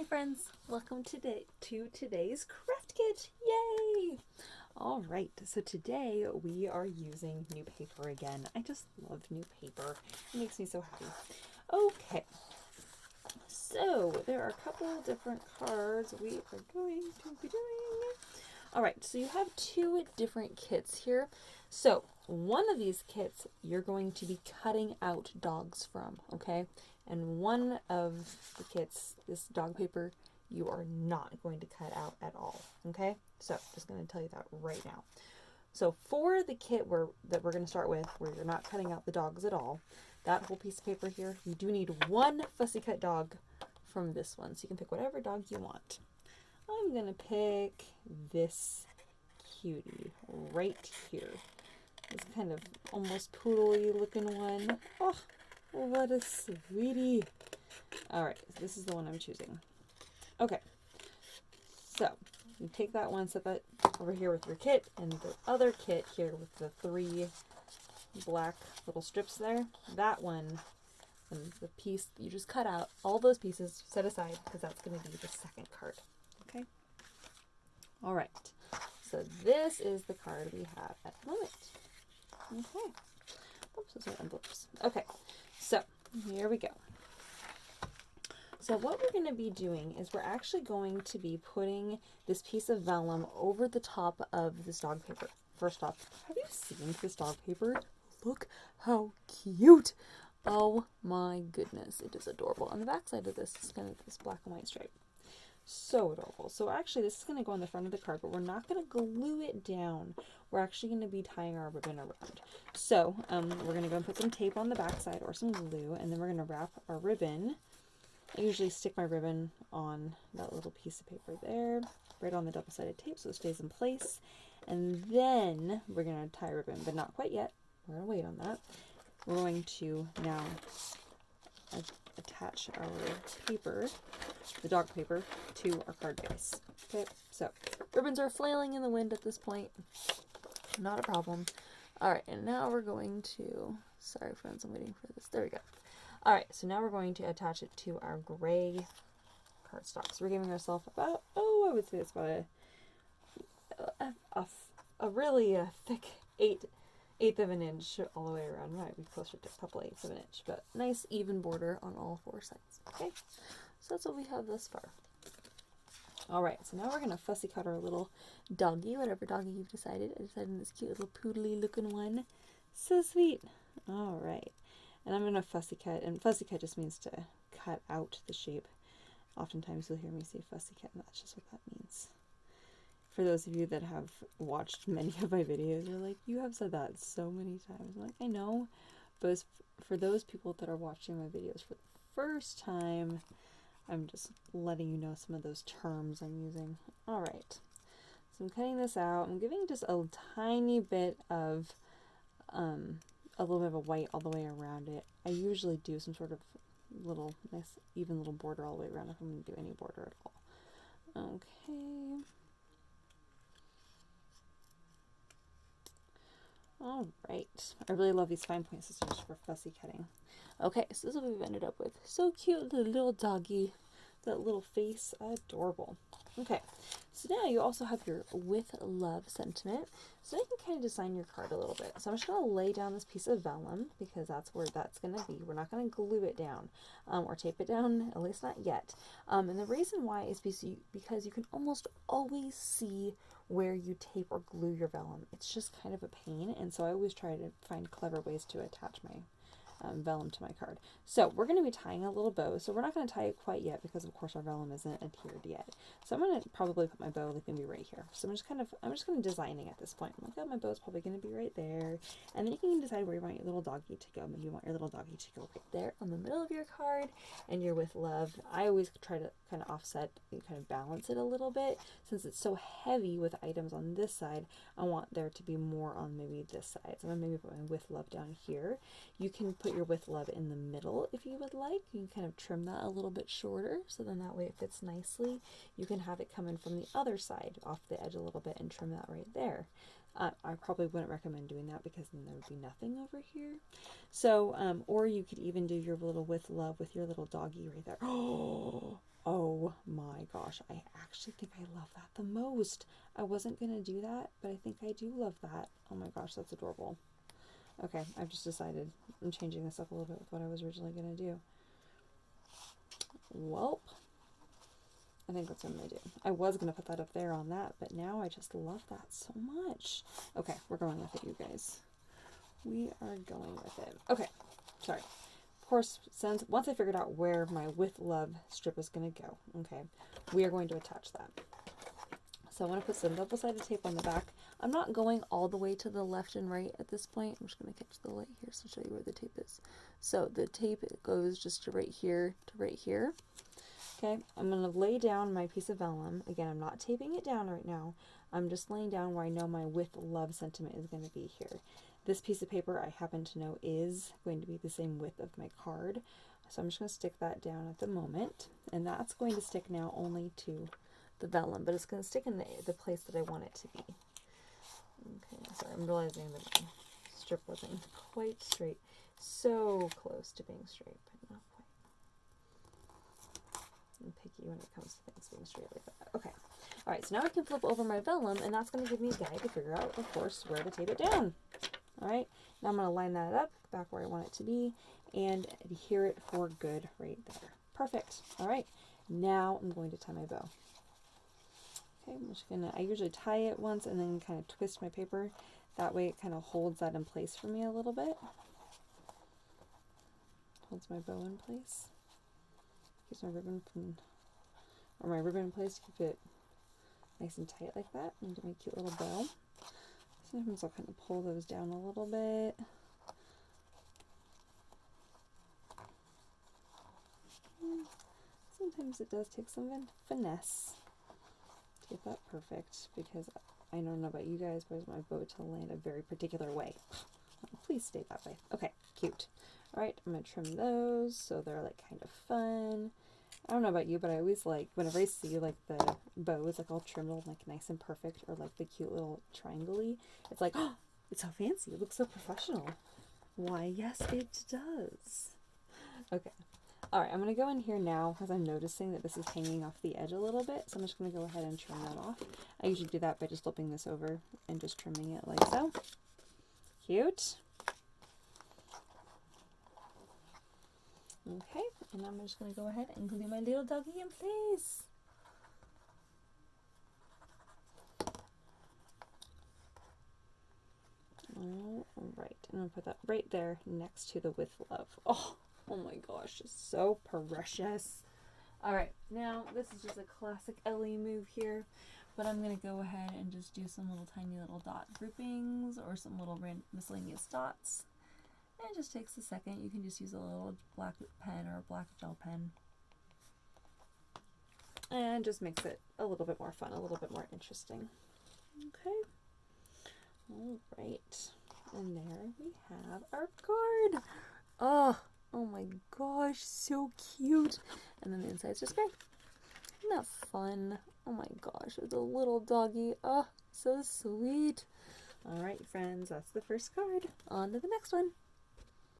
friends, welcome to today's craft kit. Yay! All right, so today we are using new paper again. I just love new paper. It makes me so happy. Okay, so there are a couple different cards we are going to be doing. All right, so you have two different kits here. So one of these kits you're going to be cutting out dogs from, okay? And one of the kits, this dog paper, you are not going to cut out at all, okay? So just going to tell you that right now. So for the kit that we're going to start with, where you're not cutting out the dogs at all, that whole piece of paper here, you do need one fussy cut dog from this one. So you can pick whatever dog you want. I'm going to pick this cutie right here. This kind of almost poodle-y looking one. Oh, what a sweetie. Alright, so this is the one I'm choosing. Okay, so you take that one, set that over here with your kit, and the other kit here with the three black little strips there, that one, and the piece you just cut out, all those pieces set aside because that's going to be the second card. Okay? Alright, so this is the card we have at the moment. Okay. Oops, those are envelopes. Okay, so here we go. So what we're going to be doing is we're actually going to be putting this piece of vellum over the top of this dog paper. First off, have you seen this dog paper? Look how cute. Oh my goodness, it is adorable. On the back side of this is kind of this black and white stripe. So adorable. So actually this is going to go on the front of the card, but we're not going to glue it down. We're actually going to be tying our ribbon around. So we're going to go and put some tape on the back side or some glue, and then we're going to wrap our ribbon. I usually stick my ribbon on that little piece of paper there, right on the double-sided tape so it stays in place. And then we're going to tie a ribbon, but not quite yet. We're going to wait on that. We're going to now attach our paper, the dog paper, to our card base. Okay, so ribbons are flailing in the wind at this point. Not a problem. Alright, and now we're going to, sorry friends, I'm waiting for this. There we go. Alright, so now we're going to attach it to our gray cardstock. So we're giving ourselves about, I would say it's about a really thick eighth of an inch all the way around. Might be closer to a couple eighths of an inch, but nice even border on all four sides. Okay, so that's what we have thus far. Alright, so now we're going to fussy cut our little doggy, whatever doggy you've decided. I decided this cute little poodly looking one. So sweet. Alright, and I'm going to fussy cut, and fussy cut just means to cut out the shape. Oftentimes you'll hear me say fussy cut, and that's just what that means. For those of you that have watched many of my videos, you're like, you have said that so many times. I'm like, I know, but for those people that are watching my videos for the first time, I'm just letting you know some of those terms I'm using. Alright, so I'm cutting this out. I'm giving just a tiny bit of, a little bit of a white all the way around it. I usually do some sort of little, nice, even little border all the way around if I'm going to do any border at all. Okay. Alright, I really love these fine point systems for fussy cutting. Okay, so this is what we've ended up with. So cute, the little doggy. That little face, adorable. Okay, so now you also have your with love sentiment. So you can kind of design your card a little bit. So I'm just going to lay down this piece of vellum because that's where that's going to be. We're not going to glue it down or tape it down, at least not yet. And the reason why is because you can almost always see where you tape or glue your vellum. It's just kind of a pain, and so I always try to find clever ways to attach my vellum to my card. So we're going to be tying a little bow. So we're not going to tie it quite yet because of course our vellum isn't adhered yet. So I'm going to probably put my bow like maybe right here. So I'm just kind of designing at this point. Look at my bow's probably going to be right there. And then you can decide where you want your little doggy to go. Maybe you want your little doggy to go right there on the middle of your card, and you're with love. I always try to kind of offset and kind of balance it a little bit. Since it's so heavy with items on this side, I want there to be more on maybe this side. So I'm going to maybe put my with love down here. You can put your with love in the middle if you would like. You can kind of trim that a little bit shorter so then that way it fits nicely. You can have it come in from the other side off the edge a little bit and trim that right there. I probably wouldn't recommend doing that because then there would be nothing over here. So, or you could even do your little with love with your little doggy right there. Oh my gosh, I actually think I love that the most. I wasn't gonna do that, but I think I do love that. Oh my gosh, that's adorable. Okay, I've just decided I'm changing this up a little bit with what I was originally gonna do. Welp. I think that's what I'm going to do. I was going to put that up there on that, but now I just love that so much. Okay, we're going with it, you guys. We are going with it. Okay, sorry. Of course, once I figured out where my With Love strip is going to go, okay, we are going to attach that. So I want to put some double-sided tape on the back. I'm not going all the way to the left and right at this point. I'm just going to catch the light here to show you where the tape is. So the tape goes just to right here to right here. Okay, I'm going to lay down my piece of vellum. Again, I'm not taping it down right now. I'm just laying down where I know my With Love sentiment is going to be here. This piece of paper I happen to know is going to be the same width of my card. So I'm just going to stick that down at the moment. And that's going to stick now only to the vellum, but it's going to stick in the place that I want it to be. Okay, sorry, I'm realizing that my strip wasn't quite straight. So close to being straight, but not quite. I'm picky when it comes to things being straight like that. Okay. All right, so now I can flip over my vellum, and that's going to give me a guide to figure out, of course, where to tape it down. All right, now I'm going to line that up back where I want it to be and adhere it for good right there. Perfect. All right, now I'm going to tie my bow. Okay, I'm just going to, I usually tie it once and then kind of twist my paper. That way it kind of holds that in place for me a little bit. Holds my bow in place. Keeps my ribbon in place to keep it nice and tight like that, and do my cute little bow. Sometimes I'll kind of pull those down a little bit. Sometimes it does take some finesse to get that perfect, because I don't know about you guys, but I want my bow to land a very particular way. Please stay that way. Okay, cute. Alright, I'm going to trim those so they're like kind of fun. I don't know about you, but I always like, whenever I see like the bow is like all trimmed like nice and perfect, or like the cute little triangle-y, it's like, oh, it's so fancy. It looks so professional. Why, yes, it does. Okay. Alright, I'm going to go in here now because I'm noticing that this is hanging off the edge a little bit, so I'm just going to go ahead and trim that off. I usually do that by just flipping this over and just trimming it like so. Cute. Okay, and I'm just going to go ahead and glue my little doggy in place. Alright, and I'll put that right there next to the With Love. Oh my gosh, it's so precious. Alright, now this is just a classic Ellie move here, but I'm going to go ahead and just do some little tiny little dot groupings or some little miscellaneous dots. And it just takes a second. You can just use a little black pen or a black gel pen. And just makes it a little bit more fun, a little bit more interesting. Okay. Alright. And there we have our card. Oh my gosh, so cute. And then the inside's just gray. Isn't that fun? Oh my gosh, it's a little doggy. Oh, so sweet. Alright, friends, that's the first card. On to the next one.